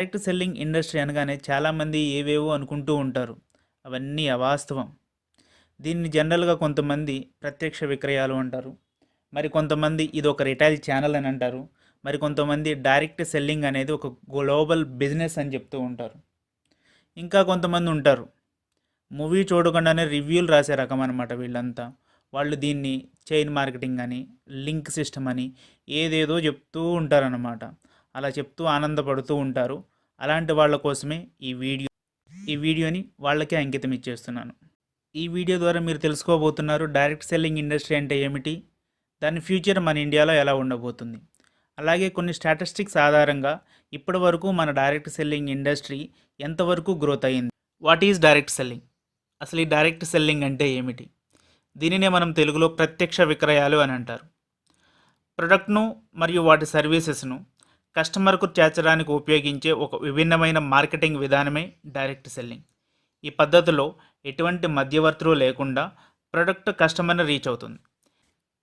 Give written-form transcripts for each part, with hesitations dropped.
Direct selling industry అనగానే చాలామంది ఏవేవో అనుకుంటూ ఉంటారు. అవన్నీ అవాస్తవం. దీన్ని జనరల్గా కొంతమంది ప్రత్యక్ష విక్రయాలు అంటారు. మరి కొంతమంది ఇది ఒక రిటైల్ ఛానల్ అని అంటారు. మరి కొంతమంది డైరెక్ట్ సెల్లింగ్ అనేది ఒక గ్లోబల్ బిజినెస్ అని చెప్తూ ఉంటారు. ఇంకా కొంతమంది ఉంటారు మూవీ చూడకుండానే రివ్యూలు రాసే రకం అనమాట వీళ్ళంతా. వాళ్ళు దీన్ని చైన్ మార్కెటింగ్ అని, లింక్ సిస్టమ్ అని ఏదేదో చెప్తూ ఉంటారన్నమాట. అలా చెప్తూ ఆనందపడుతూ ఉంటారు. అలాంటి వాళ్ళ కోసమే ఈ వీడియోని వాళ్ళకే అంకితం ఇచ్చేస్తున్నాను. ఈ వీడియో ద్వారా మీరు తెలుసుకోబోతున్నారు డైరెక్ట్ సెల్లింగ్ ఇండస్ట్రీ అంటే ఏమిటి, దాని ఫ్యూచర్ మన ఇండియాలో ఎలా ఉండబోతుంది. అలాగే కొన్ని స్టాటిస్టిక్స్ ఆధారంగా ఇప్పటి వరకు మన డైరెక్ట్ సెల్లింగ్ ఇండస్ట్రీ ఎంతవరకు గ్రోత్ అయ్యింది. వాట్ ఈజ్ డైరెక్ట్ సెల్లింగ్, అసలు ఈ డైరెక్ట్ సెల్లింగ్ అంటే ఏమిటి? దీనినే మనం తెలుగులో ప్రత్యక్ష విక్రయాలు అని అంటారు. ప్రొడక్ట్ను మరియు వాటి సర్వీసెస్ను కస్టమర్కు చేర్చడానికి ఉపయోగించే ఒక విభిన్నమైన మార్కెటింగ్ విధానమే డైరెక్ట్ సెల్లింగ్. ఈ పద్ధతిలో ఎటువంటి మధ్యవర్తులు లేకుండా ప్రొడక్ట్ కస్టమర్ని రీచ్ అవుతుంది.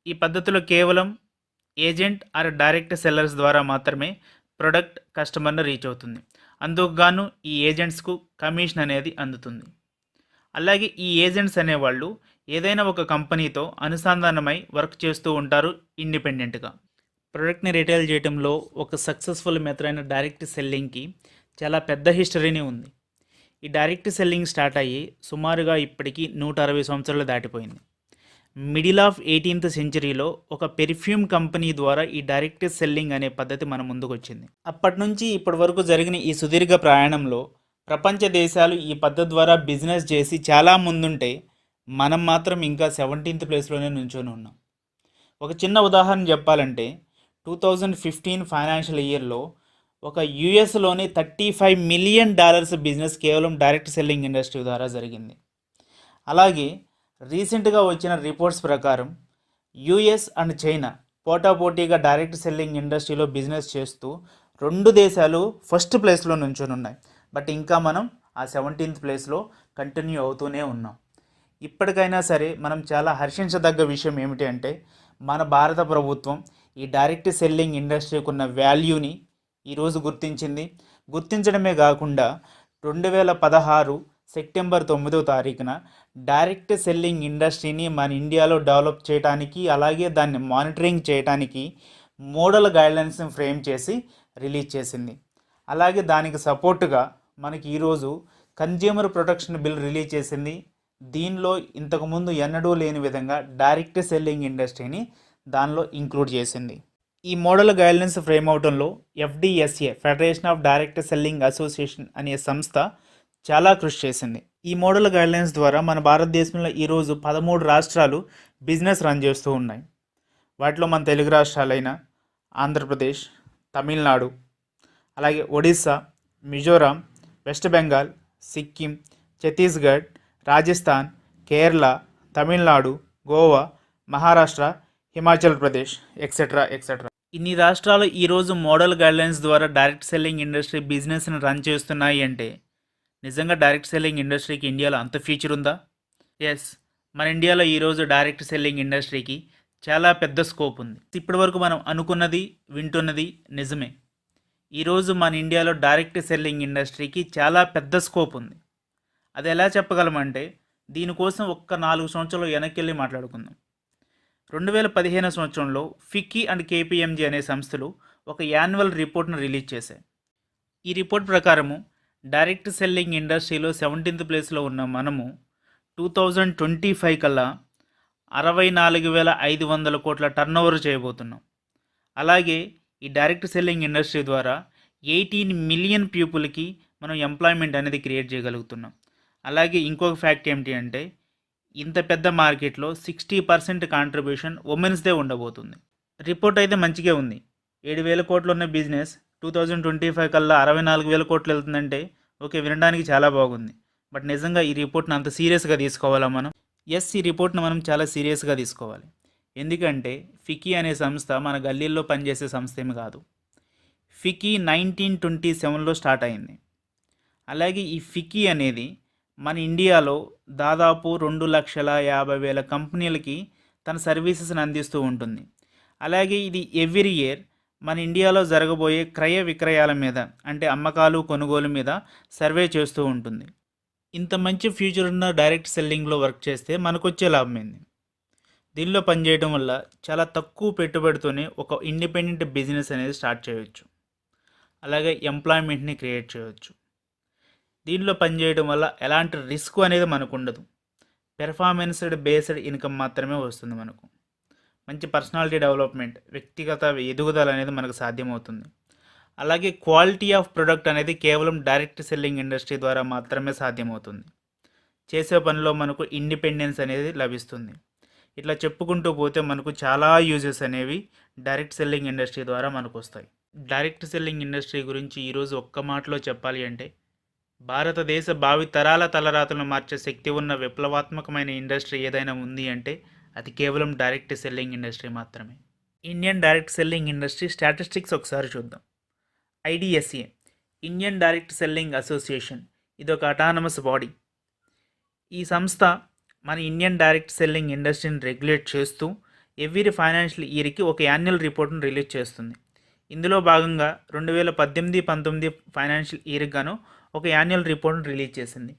ఈ పద్ధతిలో కేవలం ఏజెంట్ ఆర్ డైరెక్ట్ సెల్లర్స్ ద్వారా మాత్రమే ప్రొడక్ట్ కస్టమర్ని రీచ్ అవుతుంది. అందుకు గాను ఈ ఏజెంట్స్కు కమిషన్ అనేది అందుతుంది. అలాగే ఈ ఏజెంట్స్ అనేవాళ్ళు ఏదైనా ఒక కంపెనీతో అనుసంధానమై వర్క్ చేస్తూ ఉంటారు ఇండిపెండెంట్గా. ప్రొడక్ట్ని రిటైల్ చేయడంలో ఒక సక్సెస్ఫుల్ మెథడ్ అయిన డైరెక్ట్ సెల్లింగ్కి చాలా పెద్ద హిస్టరీనే ఉంది. ఈ డైరెక్ట్ సెల్లింగ్ స్టార్ట్ అయ్యి సుమారుగా ఇప్పటికీ 160 సంవత్సరాలు దాటిపోయింది. మిడిల్ ఆఫ్ 18th సెంచరీలో ఒక పెర్ఫ్యూమ్ కంపెనీ ద్వారా ఈ డైరెక్ట్ సెల్లింగ్ అనే పద్ధతి మన ముందుకు వచ్చింది. అప్పటి నుంచి ఇప్పటి వరకు జరిగిన ఈ సుదీర్ఘ ప్రయాణంలో ప్రపంచ దేశాలు ఈ పద్ధతి ద్వారా బిజినెస్ చేసి చాలా ముందుంటే మనం మాత్రం ఇంకా 17th ప్లేస్లోనే నుంచొని ఉన్నాం. ఒక చిన్న ఉదాహరణ చెప్పాలంటే 2015 ఫైనాన్షియల్ ఇయర్లో ఒక యుఎస్లోనే $35 మిలియన్ బిజినెస్ కేవలం డైరెక్ట్ సెల్లింగ్ ఇండస్ట్రీ ద్వారా జరిగింది. అలాగే రీసెంట్గా వచ్చిన రిపోర్ట్స్ ప్రకారం యుఎస్ అండ్ చైనా పోటాపోటీగా డైరెక్ట్ సెల్లింగ్ ఇండస్ట్రీలో బిజినెస్ చేస్తూ రెండు దేశాలు ఫస్ట్ ప్లేస్లో నుంచొని ఉన్నాయి. బట్ ఇంకా మనం ఆ 17th ప్లేస్లో కంటిన్యూ అవుతూనే ఉన్నాం. ఇప్పటికైనా సరే మనం చాలా హర్షించదగ్గ విషయం ఏమిటి అంటే మన భారత ప్రభుత్వం ఈ డైరెక్ట్ సెల్లింగ్ ఇండస్ట్రీకి ఉన్న వాల్యూని ఈరోజు గుర్తించడమే కాకుండా 2016 సెప్టెంబర్ 9వ తారీఖున డైరెక్ట్ సెల్లింగ్ ఇండస్ట్రీని మన ఇండియాలో డెవలప్ చేయడానికి, అలాగే దాన్ని మానిటరింగ్ చేయడానికి మోడల్ గైడ్లైన్స్ని ఫ్రేమ్ చేసి రిలీజ్ చేసింది. అలాగే దానికి సపోర్టుగా మనకి ఈరోజు కన్జ్యూమర్ ప్రొటెక్షన్ బిల్ రిలీజ్ చేసింది. దీనిలో ఇంతకుముందు ఎన్నడూ లేని విధంగా డైరెక్ట్ సెల్లింగ్ ఇండస్ట్రీని దానిలో ఇంక్లూడ్ చేసింది. ఈ మోడల్ గైడ్లైన్స్ ఫ్రేమ్ అవడంలో FDSA Federation of Direct Selling Association అనే సంస్థ చాలా కృషి చేసింది. ఈ మోడల్ గైడ్లైన్స్ ద్వారా మన భారతదేశంలో ఈరోజు 13 రాష్ట్రాలు బిజినెస్ రన్ చేస్తూ ఉన్నాయి. వాటిలో మన తెలుగు రాష్ట్రాలైన ఆంధ్రప్రదేశ్, తమిళనాడు, అలాగే ఒడిస్సా, మిజోరాం, వెస్ట్ బెంగాల్, సిక్కిం, ఛత్తీస్గఢ్, రాజస్థాన్, కేరళ, తమిళనాడు, గోవా, మహారాష్ట్ర, హిమాచల్ ప్రదేశ్ ఎక్సెట్రా. ఇన్ని రాష్ట్రాలు ఈరోజు మోడల్ గైడ్లైన్స్ ద్వారా డైరెక్ట్ సెల్లింగ్ ఇండస్ట్రీ బిజినెస్ని రన్ చేస్తున్నాయి అంటే నిజంగా డైరెక్ట్ సెల్లింగ్ ఇండస్ట్రీకి ఇండియాలో అంత ఫ్యూచర్ ఉందా? ఎస్, మన ఇండియాలో ఈరోజు డైరెక్ట్ సెల్లింగ్ ఇండస్ట్రీకి చాలా పెద్ద స్కోప్ ఉంది. ఇప్పటి వరకు మనం అనుకున్నది, వింటున్నది నిజమే. ఈరోజు మన ఇండియాలో డైరెక్ట్ సెల్లింగ్ ఇండస్ట్రీకి చాలా పెద్ద స్కోప్ ఉంది. అది ఎలా చెప్పగలమంటే దీనికోసం ఒక్క 4 సంవత్సరాలు వెనక్కి వెళ్ళి మాట్లాడుకుందాం. 2015 సంవత్సరంలో ఫిక్కీ అండ్ కేపీఎంజీ అనే సంస్థలు ఒక యాన్యువల్ రిపోర్ట్ను రిలీజ్ చేశాయి. ఈ రిపోర్ట్ ప్రకారము డైరెక్ట్ సెల్లింగ్ ఇండస్ట్రీలో 17th ప్లేస్లో ఉన్న మనము 2025 కల్లా 64,500 కోట్ల టర్నోవర్ చేయబోతున్నాం. అలాగే ఈ డైరెక్ట్ సెల్లింగ్ ఇండస్ట్రీ ద్వారా 18 మిలియన్ పీపుల్కి మనం ఎంప్లాయ్మెంట్ అనేది క్రియేట్ చేయగలుగుతున్నాం. అలాగే ఇంకొక ఫ్యాక్ట్ ఏమిటి అంటే ఇంత పెద్ద మార్కెట్లో 60% కాంట్రిబ్యూషన్ ఉమెన్స్దే ఉండబోతుంది. రిపోర్ట్ అయితే మంచిగా ఉంది. 7,000 కోట్లు ఉన్న బిజినెస్ 2025 కల్లా 64,000 కోట్లు వెళ్తుందంటే ఓకే, వినడానికి చాలా బాగుంది. బట్ నిజంగా ఈ రిపోర్ట్ని అంత సీరియస్గా తీసుకోవాలా మనం? ఎస్, ఈ రిపోర్ట్ని మనం చాలా సీరియస్గా తీసుకోవాలి. ఎందుకంటే ఫిక్కీ అనే సంస్థ మన గల్లీల్లో పనిచేసే సంస్థ ఏమి కాదు. ఫిక్కీ 1927లో స్టార్ట్ అయింది. అలాగే ఈ ఫిక్కీ అనేది మన ఇండియాలో దాదాపు 2,50,000 కంపెనీలకి తన సర్వీసెస్ని అందిస్తూ ఉంటుంది. అలాగే ఇది ఎవ్రీ ఇయర్ మన ఇండియాలో జరగబోయే క్రయ విక్రయాల మీద అంటే అమ్మకాలు కొనుగోలు మీద సర్వే చేస్తూ ఉంటుంది. ఇంత మంచి ఫ్యూచర్ ఉన్న డైరెక్ట్ సెల్లింగ్లో వర్క్ చేస్తే మనకొచ్చే లాభం ఏంది? దీనిలో పనిచేయడం వల్ల చాలా తక్కువ పెట్టుబడితోనే ఒక ఇండిపెండెంట్ బిజినెస్ అనేది స్టార్ట్ చేయవచ్చు. అలాగే ఎంప్లాయ్మెంట్ని క్రియేట్ చేయవచ్చు. దీనిలో పనిచేయడం వల్ల ఎలాంటి రిస్క్ అనేది మనకు ఉండదు. పెర్ఫార్మెన్స్డ్ బేస్డ్ ఇన్కమ్ మాత్రమే వస్తుంది మనకు. మంచి పర్సనాలిటీ డెవలప్మెంట్, వ్యక్తిగత ఎదుగుదల అనేది మనకు సాధ్యమవుతుంది. అలాగే క్వాలిటీ ఆఫ్ ప్రొడక్ట్ అనేది కేవలం డైరెక్ట్ సెల్లింగ్ ఇండస్ట్రీ ద్వారా మాత్రమే సాధ్యమవుతుంది. చేసే పనిలో మనకు ఇండిపెండెన్స్ అనేది లభిస్తుంది. ఇట్లా చెప్పుకుంటూ పోతే మనకు చాలా యూజెస్ అనేవి డైరెక్ట్ సెల్లింగ్ ఇండస్ట్రీ ద్వారా మనకు వస్తాయి. డైరెక్ట్ సెల్లింగ్ ఇండస్ట్రీ గురించి ఈరోజు ఒక్క మాటలో చెప్పాలి అంటే, భారతదేశ భావి తరాల తలరాతలను మార్చే శక్తి ఉన్న విప్లవాత్మకమైన ఇండస్ట్రీ ఏదైనా ఉంది అంటే అది కేవలం డైరెక్ట్ సెల్లింగ్ ఇండస్ట్రీ మాత్రమే. Indian direct selling industry statistics ఒకసారి చూద్దాం. IDSA, Indian direct Selling association, ఇది ఒక అటానమస్ బాడీ. ఈ సంస్థ మన ఇండియన్ డైరెక్ట్ సెల్లింగ్ ఇండస్ట్రీని రెగ్యులేట్ చేస్తూ ఎవ్రీ ఫైనాన్షియల్ ఇయర్కి ఒక యాన్యువల్ రిపోర్ట్ను రిలీజ్ చేస్తుంది. ఇందులో భాగంగా 2018-19 ఫైనాన్షియల్ ఇయర్కి గాను ఒక యాన్యువల్ రిపోర్ట్ను రిలీజ్ చేసింది.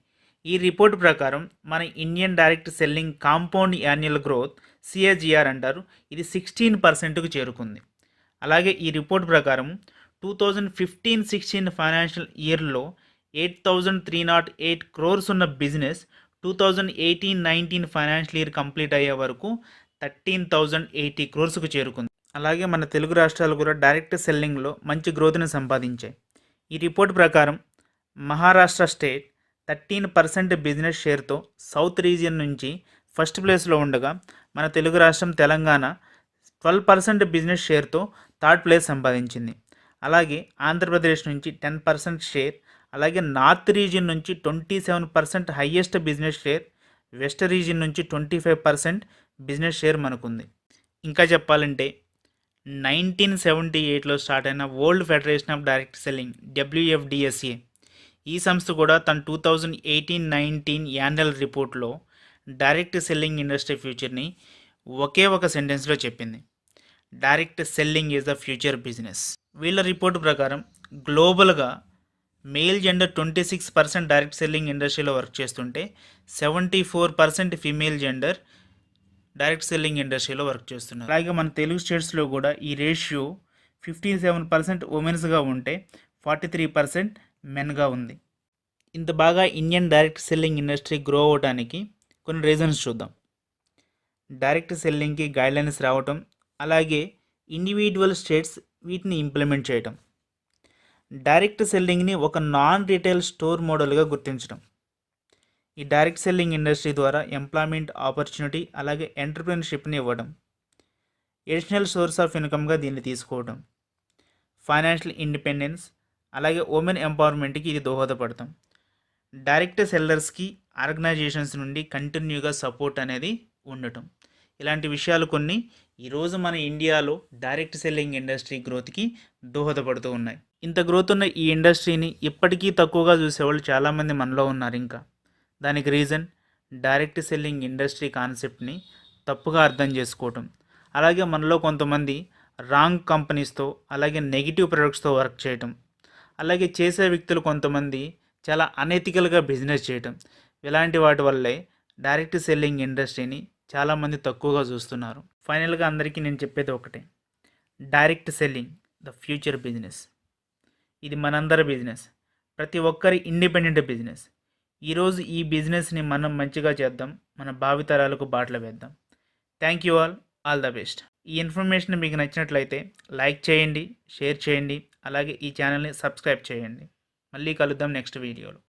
ఈ రిపోర్ట్ ప్రకారం మన Indian direct selling compound annual growth CAGR అంటారు, ఇది 16%కు చేరుకుంది. అలాగే ఈ రిపోర్ట్ ప్రకారం 2015-16 ఫైనాన్షియల్ ఇయర్లో 8,308 crores ఉన్న బిజినెస్ 2018-19 ఫైనాన్షియల్ ఇయర్ కంప్లీట్ అయ్యే వరకు 13,080 crores చేరుకుంది. అలాగే మన తెలుగు రాష్ట్రాలు కూడా డైరెక్ట్ సెల్లింగ్లో మంచి గ్రోత్ని సంపాదించాయి. ఈ రిపోర్ట్ ప్రకారం Maharashtra state 13% business షేర్తో south region నుంచి ఫస్ట్ ప్లేస్లో ఉండగా, మన తెలుగు రాష్ట్రం తెలంగాణ 12% బిజినెస్ షేర్తో థర్డ్ ప్లేస్ సంపాదించింది. అలాగే ఆంధ్రప్రదేశ్ నుంచి 10% షేర్, అలాగే నార్త్ రీజియన్ నుంచి 27% highest business share, west region నుంచి 25% బిజినెస్ షేర్ మనకుంది. ఇంకా చెప్పాలంటే 1978లో స్టార్ట్ అయిన world federation of Direct selling WFDSA, ఈ సంస్థ కూడా తన 2018-19 యాన్యువల్ రిపోర్ట్లో డైరెక్ట్ సెల్లింగ్ ఇండస్ట్రీ ఫ్యూచర్ని ఒకే ఒక సెంటెన్స్లో చెప్పింది: direct selling is the future business. వీళ్ళ రిపోర్టు ప్రకారం గ్లోబల్గా మేల్ జెండర్ 26% డైరెక్ట్ సెల్లింగ్ ఇండస్ట్రీలో వర్క్ చేస్తుంటే 74% ఫీమేల్ జెండర్ డైరెక్ట్ సెల్లింగ్ ఇండస్ట్రీలో వర్క్ చేస్తున్నారు. అలాగే మన తెలుగు స్టేట్స్లో కూడా ఈ రేషియో 57% ఉమెన్స్గా ఉంటే 43% మెన్గా ఉంది. ఇంత బాగా Indian direct selling industry grow అవడానికి కొన్ని రీజన్స్ చూద్దాం. డైరెక్ట్ సెల్లింగ్కి గైడ్లైన్స్ రావటం, అలాగే ఇండివిజువల్ స్టేట్స్ వీటిని ఇంప్లిమెంట్ చేయటం, డైరెక్ట్ సెల్లింగ్ని ఒక నాన్ రీటైల్ స్టోర్ మోడల్గా గుర్తించడం, ఈ డైరెక్ట్ సెల్లింగ్ ఇండస్ట్రీ ద్వారా ఎంప్లాయ్మెంట్ ఆపర్చునిటీ అలాగే ఎంటర్ప్రెన్యూర్షిప్ని ఇవ్వడం, ఎడిషనల్ సోర్స్ ఆఫ్ ఇన్కమ్గా దీన్ని తీసుకోవడం, ఫైనాన్షియల్ ఇండిపెండెన్స్, అలాగే ఉమెన్ ఎంపవర్మెంట్కి ఇది దోహదపడతాం. డైరెక్ట్ సెల్లర్స్కి ఆర్గనైజేషన్స్ నుండి కంటిన్యూగా సపోర్ట్ అనేది ఉండటం, ఇలాంటి విషయాలు కొన్ని ఈరోజు మన ఇండియాలో డైరెక్ట్ సెల్లింగ్ ఇండస్ట్రీ గ్రోత్కి దోహదపడుతూ ఉన్నాయి. ఇంత గ్రోత్ ఉన్న ఈ ఇండస్ట్రీని ఇప్పటికీ తక్కువగా చూసేవాళ్ళు చాలామంది మనలో ఉన్నారు. ఇంకా దానికి రీజన్ డైరెక్ట్ సెల్లింగ్ ఇండస్ట్రీ కాన్సెప్ట్ని తప్పుగా అర్థం చేసుకోవటం, అలాగే మనలో కొంతమంది రాంగ్ కంపెనీస్తో అలాగే నెగిటివ్ ప్రొడక్ట్స్తో వర్క్ చేయటం, అలాగే చేసే వ్యక్తులు కొంతమంది చాలా అనెథికల్గా బిజినెస్ చేయటం, ఇలాంటి వాటి వల్లే డైరెక్ట్ సెల్లింగ్ ఇండస్ట్రీని చాలామంది తక్కువగా చూస్తున్నారు. ఫైనల్గా అందరికీ నేను చెప్పేది ఒకటే: direct selling the future business. ఇది మనందరి బిజినెస్, ప్రతి ఒక్కరి ఇండిపెండెంట్ బిజినెస్. ఈరోజు ఈ బిజినెస్ని మనం మంచిగా చేద్దాం, మన భావితరాలకు బాటలు వేద్దాం. Thank you all the best. ఈ ఇన్ఫర్మేషన్ మీకు నచ్చినట్లయితే లైక్ చేయండి, షేర్ చేయండి, అలాగే ఈ ఛానల్ని సబ్స్క్రైబ్ చేయండి. మళ్ళీ కలుద్దాం నెక్స్ట్ వీడియోలో.